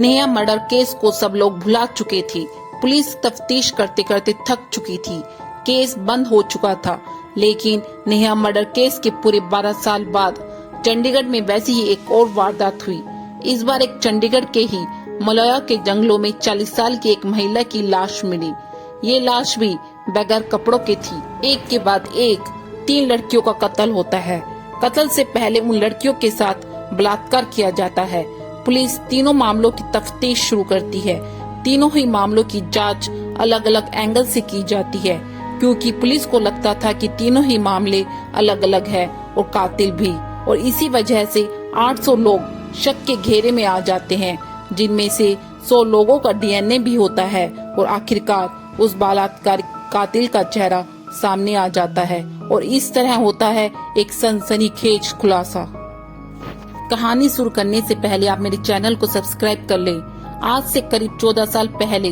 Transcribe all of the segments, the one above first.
Neha murder case को सब लोग भुला चुके थे। पुलिस तफ्तीश करते करते थक चुकी थी। केस बंद हो चुका था, लेकिन नेहा मर्डर केस के पूरे 12 साल बाद चंडीगढ़ में वैसी ही एक और वारदात हुई। इस बार एक चंडीगढ़ के ही मलौया के जंगलों में 40 साल की एक महिला की लाश मिली। ये लाश भी बगैर कपड़ों की थी। एक के बाद एक 3 लड़कियों का कत्ल होता है। कत्ल से पहले उन लड़कियों के साथ बलात्कार किया जाता है। पुलिस तीनों मामलों की तफ्तीश शुरू करती है। तीनों ही मामलों की जांच अलग अलग एंगल से की जाती है, क्योंकि पुलिस को लगता था कि तीनों ही मामले अलग अलग है और कातिल भी। और इसी वजह से 800 लोग शक के घेरे में आ जाते हैं, जिनमें से 100 लोगों का डीएनए भी होता है और आखिरकार उस बलात्कार कातिल का चेहरा सामने आ जाता है और इस तरह होता है एक सनसनीखेज खुलासा। कहानी शुरू करने से पहले आप मेरे चैनल को सब्सक्राइब कर लें। आज से करीब 14 साल पहले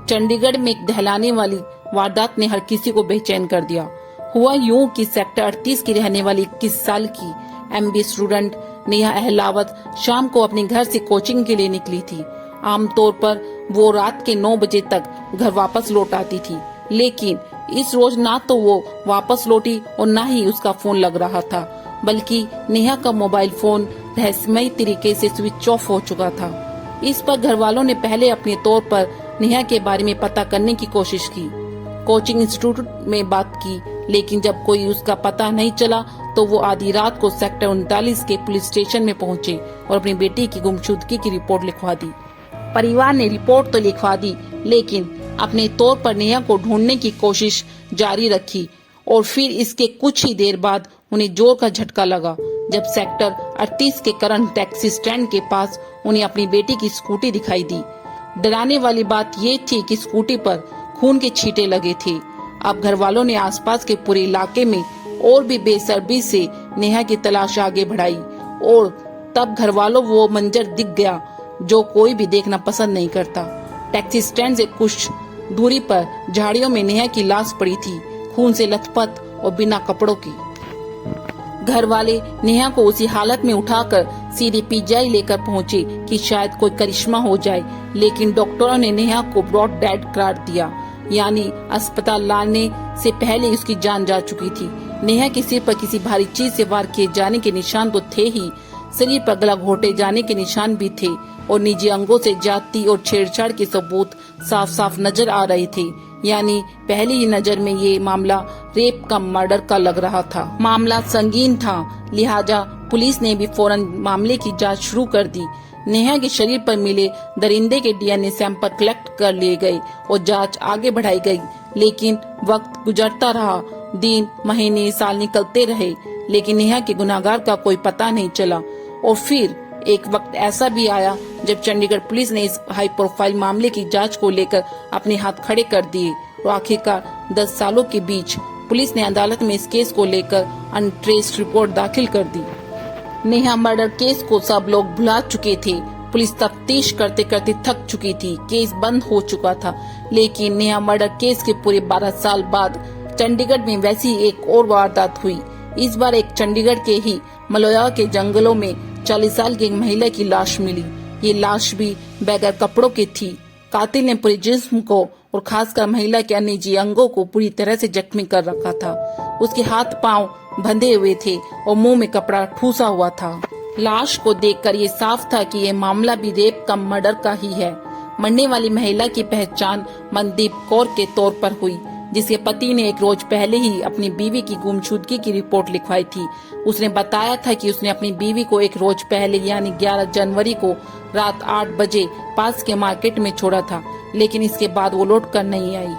चंडीगढ़ में एक दहलाने वाली वारदात ने हर किसी को बेचैन कर दिया। हुआ यूं कि सेक्टर 38 की रहने वाली 21 साल की MBA स्टूडेंट नेहा अहलावत शाम को अपने घर से कोचिंग के लिए निकली थी। आमतौर पर वो रात के 9 बजे तक घर वापस लौट आती थी, लेकिन इस रोज ना तो वो वापस लौटी और ना ही उसका फोन लग रहा था, बल्कि नेहा का मोबाइल फोन रहस्यमयी तरीके से स्विच ऑफ हो चुका था। इस पर घर वालों ने पहले अपने तौर पर नेहा के बारे में पता करने की कोशिश की। कोचिंग इंस्टीट्यूट में बात की, लेकिन जब कोई उसका पता नहीं चला तो वो आधी रात को सेक्टर 39 के पुलिस स्टेशन में पहुंचे और अपनी बेटी की गुमशुदगी की रिपोर्ट लिखवा दी। परिवार ने रिपोर्ट तो लिखवा दी, लेकिन अपने तौर पर नेहा को ढूंढने की कोशिश जारी रखी। और फिर इसके कुछ ही देर बाद उन्हें जोर का झटका लगा जब सेक्टर 38 के करंट टैक्सी स्टैंड के पास उन्हें अपनी बेटी की स्कूटी दिखाई दी। डराने वाली बात ये थी कि स्कूटी पर खून के छींटे लगे थे। अब घर वालों ने आसपास के पूरे इलाके में और भी बेसब्री से नेहा की तलाश आगे बढ़ाई और तब घर वालों वो मंजर दिख गया जो कोई भी देखना पसंद नहीं करता। टैक्सी स्टैंड से कुछ दूरी पर झाड़ियों में नेहा की लाश पड़ी थी, खून से लथपथ और बिना कपड़ों की। घर वाले नेहा को उसी हालत में उठाकर सीधे PGI लेकर पहुंचे कि शायद कोई करिश्मा हो जाए, लेकिन डॉक्टरों ने नेहा को ब्रॉड डेड करार दिया, यानी अस्पताल लाने से पहले उसकी जान जा चुकी थी। नेहा के सिर पर किसी भारी चीज से वार किए जाने के निशान तो थे ही, शरीर पर गला घोटे जाने के निशान भी थे और निजी अंगों से ज्यादती और छेड़छाड़ के सबूत साफ साफ नजर आ रहे थे। यानी पहली ही नजर में ये मामला रेप का मर्डर का लग रहा था। मामला संगीन था, लिहाजा पुलिस ने भी फौरन मामले की जांच शुरू कर दी। नेहा के शरीर पर मिले दरिंदे के DNA सैंपल कलेक्ट कर लिए गए और जांच आगे बढ़ाई गई। लेकिन वक्त गुजरता रहा, दिन महीने साल निकलते रहे, लेकिन नेहा के गुनाहगार का कोई पता नहीं चला। और फिर एक वक्त ऐसा भी आया जब चंडीगढ़ पुलिस ने इस हाई प्रोफाइल मामले की जांच को लेकर अपने हाथ खड़े कर दिए और आखिरकार 10 सालों के बीच पुलिस ने अदालत में इस केस को लेकर अनट्रेस्ड रिपोर्ट दाखिल कर दी। नेहा मर्डर केस को सब लोग भुला चुके थे। पुलिस तफ्तीश करते करते थक चुकी थी। केस बंद हो चुका था, लेकिन नेहा मर्डर केस के पूरे 12 साल बाद चंडीगढ़ में वैसी एक और वारदात हुई। इस बार एक चंडीगढ़ के ही मलौया के जंगलों में 40 साल की एक महिला की लाश मिली। ये लाश भी बगैर कपड़ों की थी। कातिल ने पूरे जिस्म को और खासकर महिला के निजी अंगों को पूरी तरह से जख्मी कर रखा था। उसके हाथ पांव बंधे हुए थे और मुंह में कपड़ा ठूसा हुआ था। लाश को देखकर ये साफ था कि ये मामला भी रेप का मर्डर का ही है। मरने वाली महिला की पहचान मनदीप कौर के तौर पर हुई, जिसके पति ने एक रोज पहले ही अपनी बीवी की गुमशुदगी की रिपोर्ट लिखवाई थी। उसने बताया था कि उसने अपनी बीवी को एक रोज पहले यानी 11 जनवरी को रात 8 बजे पास के मार्केट में छोड़ा था, लेकिन इसके बाद वो लौट कर नहीं आई।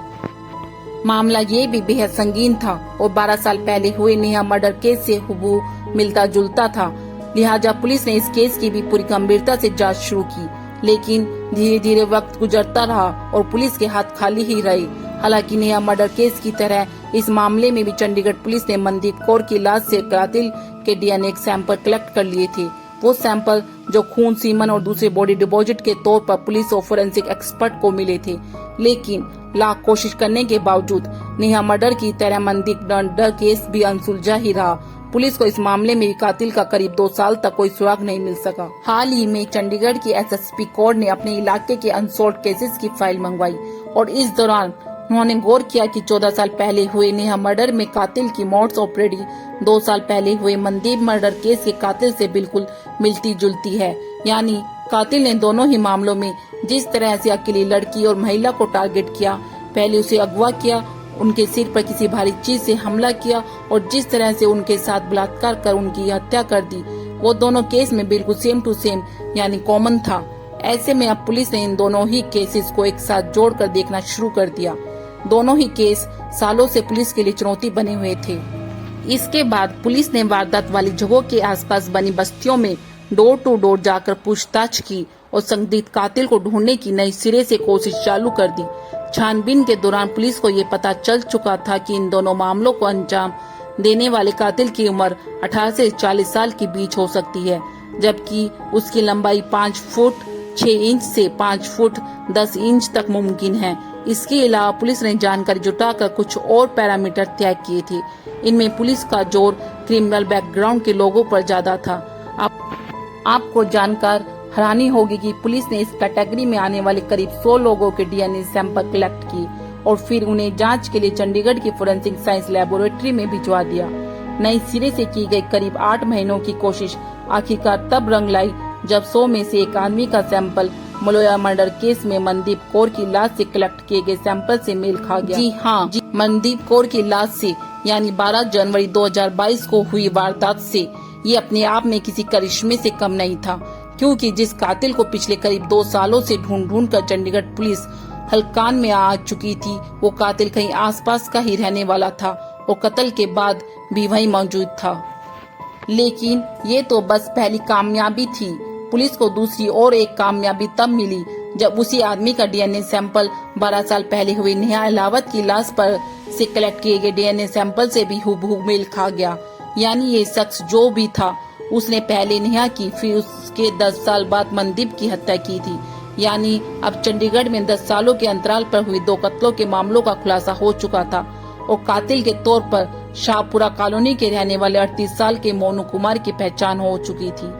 मामला ये भी बेहद संगीन था और 12 साल पहले हुए नेहा मर्डर केस से हुबहू मिलता जुलता था। लिहाजा पुलिस ने इस केस की भी पूरी गंभीरता से जांच शुरू की, लेकिन धीरे धीरे वक्त गुजरता रहा और पुलिस के हाथ खाली ही रहे। हालांकि नेहा मर्डर केस की तरह इस मामले में भी चंडीगढ़ पुलिस ने मनदीप कौर की लाश से कातिल के DNA सैंपल कलेक्ट कर लिए थे। वो सैंपल जो खून, सीमन और दूसरे बॉडी डिपॉजिट के तौर पर पुलिस और फोरेंसिक एक्सपर्ट को मिले थे, लेकिन लाख कोशिश करने के बावजूद नेहा मर्डर की तरह मनदीप मर्डर केस भी अनसुलझा ही रहा। पुलिस को इस मामले में कातिल का करीब 2 साल तक कोई सुराग नहीं मिल सका। हाल ही में चंडीगढ़ की एसएसपी कोर्ट ने अपने इलाके के अनसॉल्व्ड केसेस की फाइल मंगवाई और इस दौरान उन्होंने गौर किया कि 14 साल पहले हुए नेहा मर्डर में कातिल की मॉड्स ऑपरेंडी 2 साल पहले हुए मनदीप मर्डर केस के कातिल से बिल्कुल मिलती जुलती है। यानी कातिल ने दोनों ही मामलों में जिस तरह से अकेली लड़की और महिला को टारगेट किया, पहले उसे अगवा किया, उनके सिर पर किसी भारी चीज से हमला किया और जिस तरह से उनके साथ बलात्कार कर उनकी हत्या कर दी, वो दोनों केस में बिल्कुल सेम टू सेम यानी कॉमन था। ऐसे में अब पुलिस ने इन दोनों ही केसेस को एक साथ जोड़कर देखना शुरू कर दिया। दोनों ही केस सालों से पुलिस के लिए चुनौती बने हुए थे। इसके बाद पुलिस ने वारदात वाली जगहों के आसपास बनी बस्तियों में डोर टू डोर जाकर पूछताछ की और संदिग्ध कातिल को ढूंढने की नई सिरे से कोशिश चालू कर दी। छानबीन के दौरान पुलिस को ये पता चल चुका था कि इन दोनों मामलों को अंजाम देने वाले कातिल की उम्र 18 से 40 साल के बीच हो सकती है, जबकि उसकी लंबाई 5 फुट 6 इंच से 5 फुट 10 इंच तक मुमकिन है। इसके अलावा पुलिस ने जानकारी जुटाकर कुछ और पैरामीटर तय किए थे। इनमें पुलिस का जोर क्रिमिनल बैकग्राउंड के लोगों पर ज्यादा था। आपको जानकर हैरानी होगी कि पुलिस ने इस कैटेगरी में आने वाले करीब 100 लोगों के डीएनए सैंपल कलेक्ट किए और फिर उन्हें जांच के लिए चंडीगढ़ की फोरेंसिक साइंस लेबोरेटरी में भिजवा दिया। नई सिरे से की गई करीब 8 महीनों की कोशिश आखिरकार तब रंग लाई जब 100 में से एक आदमी का सैंपल मलोया मर्डर केस में मनदीप कौर की लाश से कलेक्ट किए गए सैंपल से मेल खा गया। जी हाँ, मनदीप कौर की लाश से, यानी 12 जनवरी 2022 को हुई वारदात से ये अपने आप में किसी करिश्मे से कम नहीं था, क्योंकि जिस कातिल को पिछले करीब 2 सालों से ढूंढ कर चंडीगढ़ पुलिस हलकान में आ चुकी थी, वो कातिल कहीं आसपास का ही रहने वाला था और कत्ल के बाद भी वहीं मौजूद था। लेकिन ये तो बस पहली कामयाबी थी। पुलिस को दूसरी और एक कामयाबी तब मिली जब उसी आदमी का डीएनए सैंपल 12 साल पहले हुई नेहा अलावत की लाश पर से कलेक्ट किए गए डीएनए सैंपल से भी हूबहू मेल खा गया। यानी ये शख्स जो भी था, उसने पहले नेहा की, फिर उसके 10 साल बाद मनदीप की हत्या की थी। यानी अब चंडीगढ़ में 10 सालों के अंतराल पर हुई 2 कत्लों के मामलों का खुलासा हो चुका था और कातिल के तौर पर शाहपुरा कॉलोनी के रहने वाले 38 साल के मोनू कुमार की पहचान हो चुकी थी,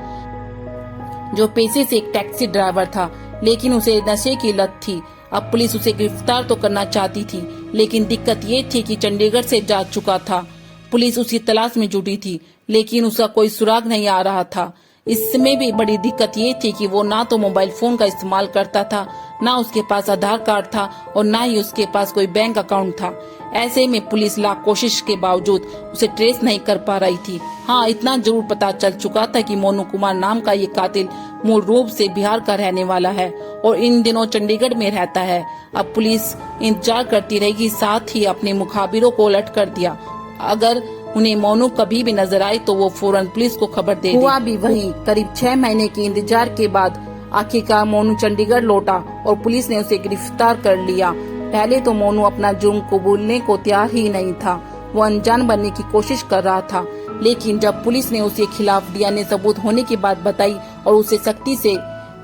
जो पेशे से एक टैक्सी ड्राइवर था, लेकिन उसे नशे की लत थी। अब पुलिस उसे गिरफ्तार तो करना चाहती थी, लेकिन दिक्कत ये थी कि चंडीगढ़ से जा चुका था। पुलिस उसकी तलाश में जुटी थी, लेकिन उसका कोई सुराग नहीं आ रहा था। इसमें भी बड़ी दिक्कत ये थी कि वो ना तो मोबाइल फोन का इस्तेमाल करता था, ना उसके पास आधार कार्ड था और ना ही उसके पास कोई बैंक अकाउंट था। ऐसे में पुलिस लाख कोशिश के बावजूद उसे ट्रेस नहीं कर पा रही थी। हाँ, इतना जरूर पता चल चुका था कि मोनू कुमार नाम का ये कातिल मूल रूप से बिहार का रहने वाला है और इन दिनों चंडीगढ़ में रहता है। अब पुलिस इंतजार करती रहेगी, साथ ही अपने मुखाबिरों को अलर्ट कर दिया। अगर उन्हें मोनू कभी भी नजर आए तो वो फौरन पुलिस को खबर दे दी। हुआ भी वही। करीब 6 महीने के इंतजार के बाद आखिरकार मोनू चंडीगढ़ लौटा और पुलिस ने उसे गिरफ्तार कर लिया। पहले तो मोनू अपना जुर्म कबूलने को तैयार ही नहीं था, वो अनजान बनने की कोशिश कर रहा था। लेकिन जब पुलिस ने उसके खिलाफ डीएनए सबूत होने की बात बताई और उसे सख्ती से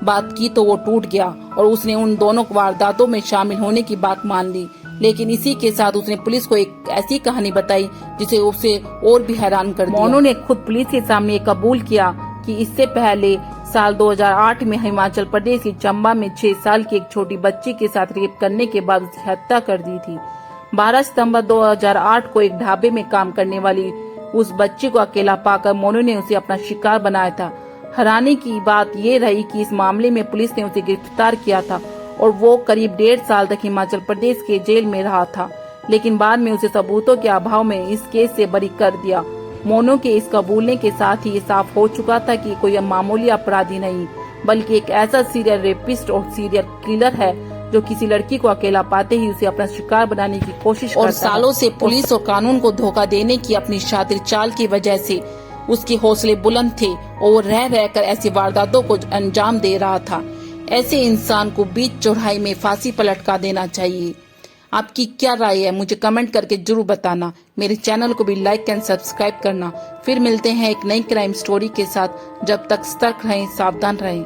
बात की तो वो टूट गया और उसने उन दोनों वारदातों में शामिल होने की बात मान ली। लेकिन इसी के साथ उसने पुलिस को एक ऐसी कहानी बताई जिसे उसे और भी हैरान कर दिया। मोनू ने खुद पुलिस के सामने कबूल किया कि इससे पहले साल 2008 में हिमाचल प्रदेश के चंबा में 6 साल की एक छोटी बच्ची के साथ रेप करने के बाद उसकी हत्या कर दी थी। 12 सितंबर 2008 को एक ढाबे में काम करने वाली उस बच्ची को अकेला पाकर मोनू ने उसे अपना शिकार बनाया था। हैरानी की बात ये रही कि इस मामले में पुलिस ने उसे गिरफ्तार किया था और वो करीब 1.5 साल तक हिमाचल प्रदेश के जेल में रहा था, लेकिन बाद में उसे सबूतों के अभाव में इस केस से बरी कर दिया। मोनू के इस कबूलने के साथ ही ये साफ हो चुका था कि कोई मामूली अपराधी नहीं, बल्कि एक ऐसा सीरियल रेपिस्ट और सीरियल किलर है जो किसी लड़की को अकेला पाते ही उसे अपना शिकार बनाने की कोशिश करता है। और सालों से पुलिस और कानून को धोखा देने की अपनी शातिर चाल की वजह से उसके हौसले बुलंद थे और रह रहकर ऐसी वारदातों को अंजाम दे रहा था। ऐसे इंसान को बीच चौराहे में फांसी पर लटका देना चाहिए। आपकी क्या राय है मुझे कमेंट करके जरूर बताना। मेरे चैनल को भी लाइक एंड सब्सक्राइब करना। फिर मिलते हैं एक नई क्राइम स्टोरी के साथ। जब तक सतर्क रहें, सावधान रहें।